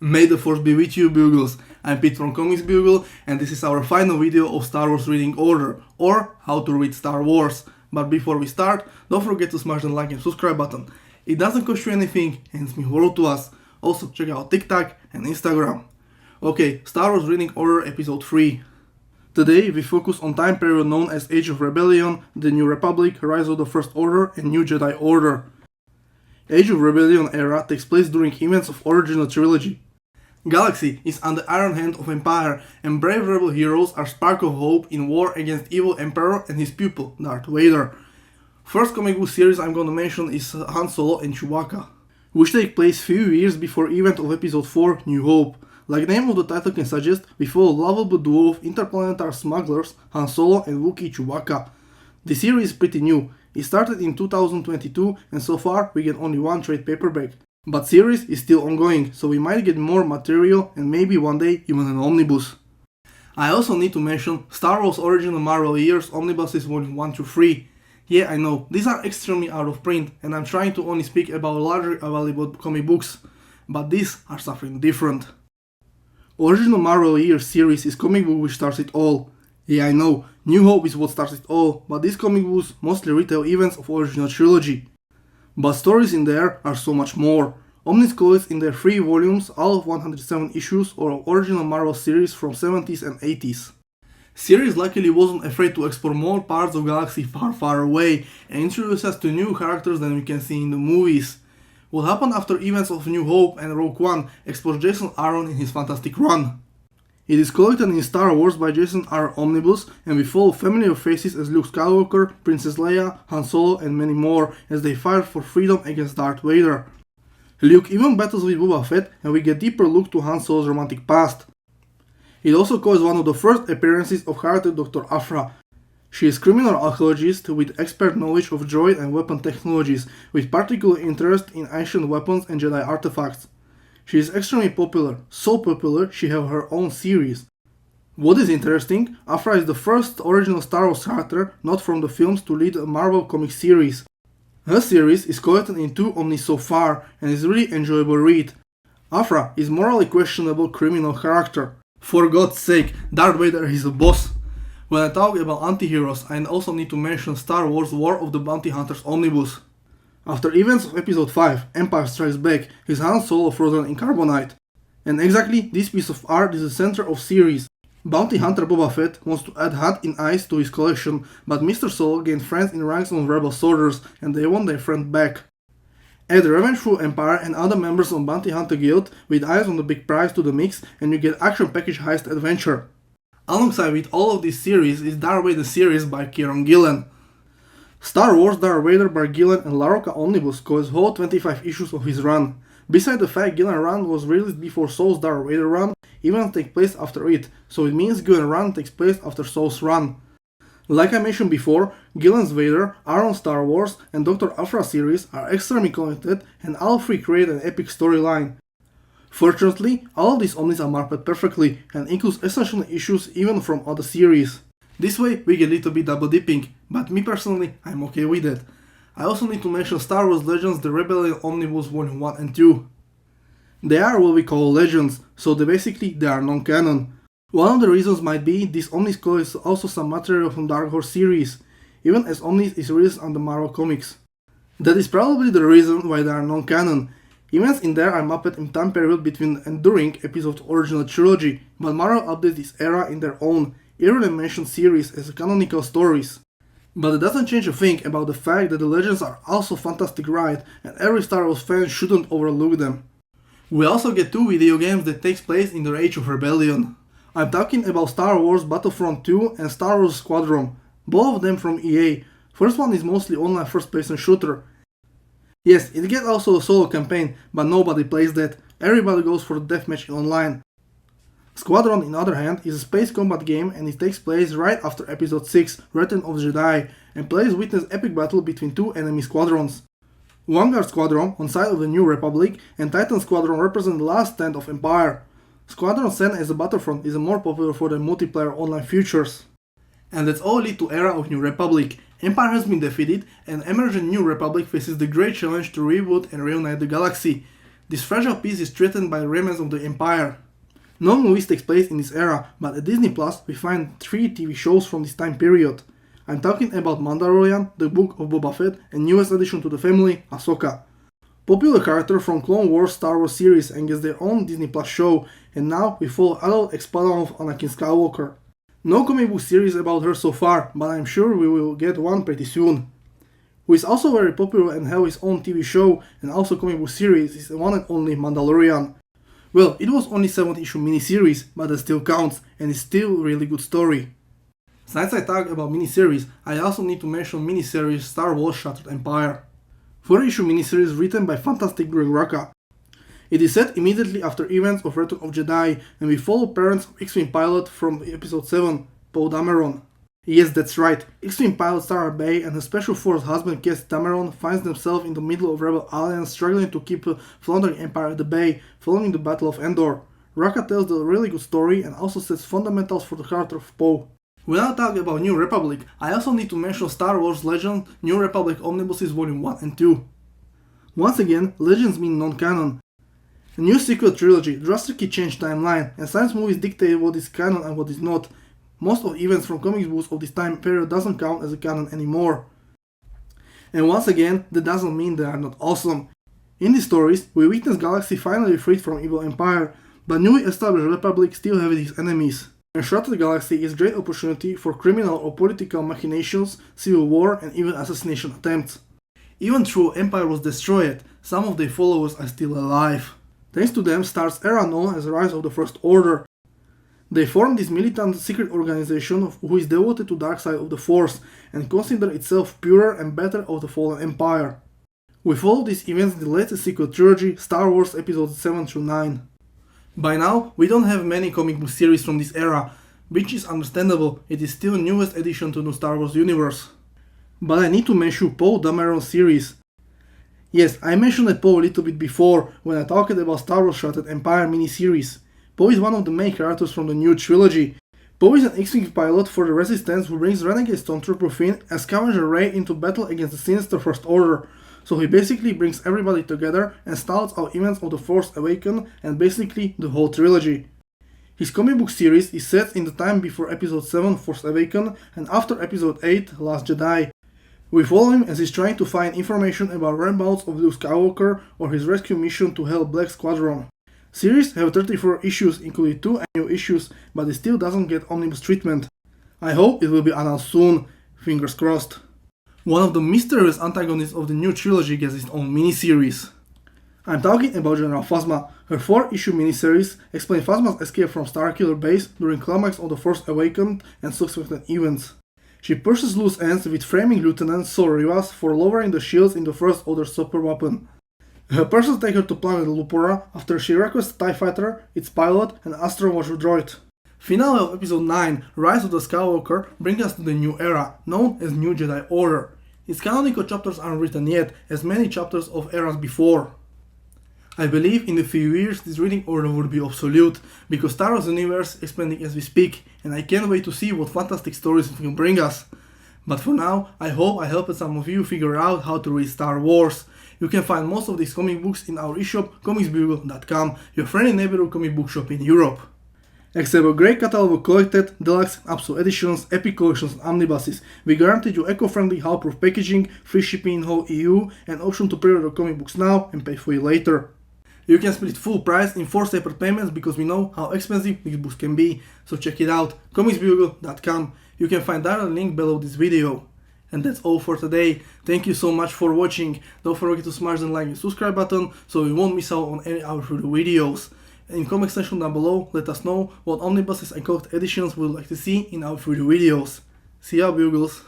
May the force be with you, Bugles. I'm Pete from Comics Bugle, and this is our final video of Star Wars reading order, or how to read Star Wars. But before we start, don't forget to smash the like and subscribe button. It doesn't cost you anything and it's mean world to us. Also check out TikTok and Instagram. Okay, Star Wars reading order episode 3. Today we focus on time period known as Age of Rebellion, the New Republic, Rise of the First Order and New Jedi Order. Age of Rebellion era takes place during events of original trilogy. Galaxy is on the iron hand of Empire, and brave rebel heroes are spark of hope in war against evil Emperor and his pupil, Darth Vader. First comic book series I'm gonna mention is Han Solo and Chewbacca, which take place few years before event of episode 4, New Hope. Like the name of the title can suggest, we follow lovable duo of interplanetary smugglers Han Solo and Wookiee Chewbacca. The series is pretty new. It started in 2022 and so far we get only one trade paperback. But series is still ongoing, so we might get more material and maybe one day even an omnibus. I also need to mention Star Wars Original Marvel Years Omnibuses Volume 1 to 3. Yeah, I know, these are extremely out of print and I'm trying to only speak about larger available comic books, but these are something different. Original Marvel Years series is comic book which starts it all. Yeah, I know, New Hope is what starts it all, but these comic books mostly retell events of original trilogy. But stories in there are so much more. Omnis collects in their 3 volumes all of 107 issues of original Marvel series from 70s and 80s. Series luckily wasn't afraid to explore more parts of Galaxy far away and introduce us to new characters than we can see in the movies. What happened after events of New Hope and Rogue One explores Jason Aaron in his fantastic run. It is collected in Star Wars by Jason Aaron Omnibus, and we follow familiar faces as Luke Skywalker, Princess Leia, Han Solo and many more as they fight for freedom against Darth Vader. Luke even battles with Boba Fett and we get deeper look to Han Solo's romantic past. It also covers one of the first appearances of character Dr. Aphra. She is a criminal archaeologist with expert knowledge of droid and weapon technologies, with particular interest in ancient weapons and Jedi artifacts. She is extremely popular, so popular she has her own series. What is interesting, Aphra is the first original Star Wars character not from the films to lead a Marvel comic series. Her series is collected in 2 omnis so far and is really enjoyable read. Aphra is morally questionable criminal character. For God's sake, Darth Vader is a boss. When I talk about anti-heroes, I also need to mention Star Wars War of the Bounty Hunters Omnibus. After events of episode 5, Empire Strikes Back, is Han Solo frozen in carbonite. And exactly this piece of art is the center of series. Bounty Hunter Boba Fett wants to add hat in ice to his collection, but Mr. Solo gained friends in ranks of rebel soldiers and they want their friend back. Add Revengeful Empire and other members of Bounty Hunter Guild with eyes on the big prize to the mix and you get action package heist adventure. Alongside with all of this series is Darth Vader series by Kieron Gillen. Star Wars Darth Vader by Gillen and LaRocca Omnibus covers whole 25 issues of his run. Besides the fact Gillen run was released before Soul's Darth Vader run, events take place after it, so it means Gillen run takes place after Soul's run. Like I mentioned before, Gillen's Vader, Aaron's Star Wars and Dr. Aphra series are extremely connected and all 3 create an epic storyline. Fortunately, all of these omnis are marked perfectly and includes essential issues even from other series. This way we get a little bit double dipping, but me personally, I'm okay with it. I also need to mention Star Wars Legends The Rebellion Omnibus Volume 1 and 2. They are what we call legends, so they are non-canon. One of the reasons might be this Omnis collects also some material from Dark Horse series, even as Omnis is released on the Marvel Comics. That is probably the reason why they are non-canon. Events in there are mapped in time period between and during episodes of original trilogy, but Marvel updates this era in their own, earlier mentioned series as canonical stories. But it doesn't change a thing about the fact that the legends are also fantastic ride and every Star Wars fan shouldn't overlook them. We also get 2 video games that takes place in the Age of Rebellion. I'm talking about Star Wars Battlefront 2 and Star Wars Squadron, both of them from EA. First one is mostly online first-person shooter. Yes, it gets also a solo campaign, but nobody plays that, everybody goes for the deathmatch in online. Squadron, on the other hand, is a space combat game and it takes place right after episode 6, Return of the Jedi, and players witness epic battle between 2 enemy squadrons. Vanguard Squadron on side of the New Republic and Titan Squadron represent the last stand of Empire. Squadron Sen as a Battlefront is more popular for their multiplayer online features. And that's all lead to era of New Republic. Empire has been defeated and emergent New Republic faces the great challenge to reboot and reunite the galaxy. This fragile piece is threatened by the remnants of the Empire. No movies take place in this era, but at Disney Plus we find 3 TV shows from this time period. I'm talking about Mandalorian, The Book of Boba Fett, and newest addition to the family, Ahsoka. Popular character from Clone Wars Star Wars series and gets their own Disney Plus show, and now we follow adult explosion of Anakin Skywalker. No comic book series about her so far, but I'm sure we will get one pretty soon. Who is also very popular and have his own TV show and also comic book series is the one and only Mandalorian. Well, it was only 7-issue miniseries, but that still counts, and it's still a really good story. Since I talk about miniseries, I also need to mention miniseries Star Wars Shattered Empire. 4-issue miniseries written by fantastic Greg Rucka. It is set immediately after events of Return of Jedi, and we follow parents of X-Wing pilot from episode 7, Poe Dameron. Yes, that's right, X-Wing pilot Sarah Bay and her Special Force husband Cass Dameron finds themselves in the middle of Rebel Alliance struggling to keep a floundering Empire at the bay, following the Battle of Endor. Rucka tells the really good story and also sets fundamentals for the character of Poe. When I talk about New Republic, I also need to mention Star Wars Legends New Republic Omnibuses Volume 1 and 2. Once again, Legends mean non-canon. A new sequel trilogy drastically changed timeline, and science movies dictate what is canon and what is not. Most of events from comic books of this time period doesn't count as a canon anymore. And once again, that doesn't mean they are not awesome. In these stories, we witness Galaxy finally freed from evil Empire, but newly established Republic still have its enemies. And Shattered Galaxy is a great opportunity for criminal or political machinations, civil war, and even assassination attempts. Even though Empire was destroyed, some of their followers are still alive. Thanks to them starts era known as the Rise of the First Order. They form this militant secret organization who is devoted to dark side of the Force and consider itself purer and better of the fallen Empire. We follow these events in the latest sequel trilogy, Star Wars Episodes 7 through 9. By now, we don't have many comic book series from this era, which is understandable, it is still the newest addition to the Star Wars universe. But I need to mention Poe Dameron series. Yes, I mentioned Poe a little bit before when I talked about Star Wars Shattered Empire miniseries. Poe is one of the main characters from the new trilogy. Poe is an X-Wing pilot for the Resistance who brings renegade stormtrooper Finn and Scavenger Rey into battle against the sinister First Order. So he basically brings everybody together and starts out events of the Force Awakens and basically the whole trilogy. His comic book series is set in the time before Episode 7 Force Awakens and after Episode 8 Last Jedi. We follow him as he's trying to find information about whereabouts of Luke Skywalker or his rescue mission to help Black Squadron. Series have 34 issues, including 2 annual issues, but it still doesn't get omnibus treatment. I hope it will be announced soon, fingers crossed. One of the mysterious antagonists of the new trilogy gets its own miniseries. I'm talking about General Phasma. Her 4-issue miniseries explains Phasma's escape from Starkiller Base during climax of The Force Awakens and subsequent events. She pushes loose ends with framing Lieutenant Saul Rivas for lowering the shields in the First Order super weapon. Her persons take her to planet Lupora after she requests TIE Fighter, its pilot, and Astro Watch droid. Finale of Episode 9, Rise of the Skywalker, brings us to the new era, known as New Jedi Order. Its canonical chapters aren't written yet, as many chapters of eras before. I believe in a few years this reading order will be obsolete, because Star Wars universe is expanding as we speak, and I can't wait to see what fantastic stories it will bring us. But for now, I hope I helped some of you figure out how to read Star Wars. You can find most of these comic books in our eShop, comicsbugle.com, your friendly neighborhood comic book shop in Europe. Except a great catalog of collected, deluxe, and absolute editions, epic collections and omnibuses, we guarantee you eco-friendly hulkproof packaging, free shipping in whole EU, and option to pre-order comic books now and pay for it later. You can split full price in 4 separate payments because we know how expensive these books can be, so check it out, comicsbugle.com. You can find direct link below this video. And that's all for today. Thank you so much for watching. Don't forget to smash the like and subscribe button so you won't miss out on any of our future videos. In the comment section down below, let us know what omnibuses and collected editions we would like to see in our future videos. See ya, Bugles!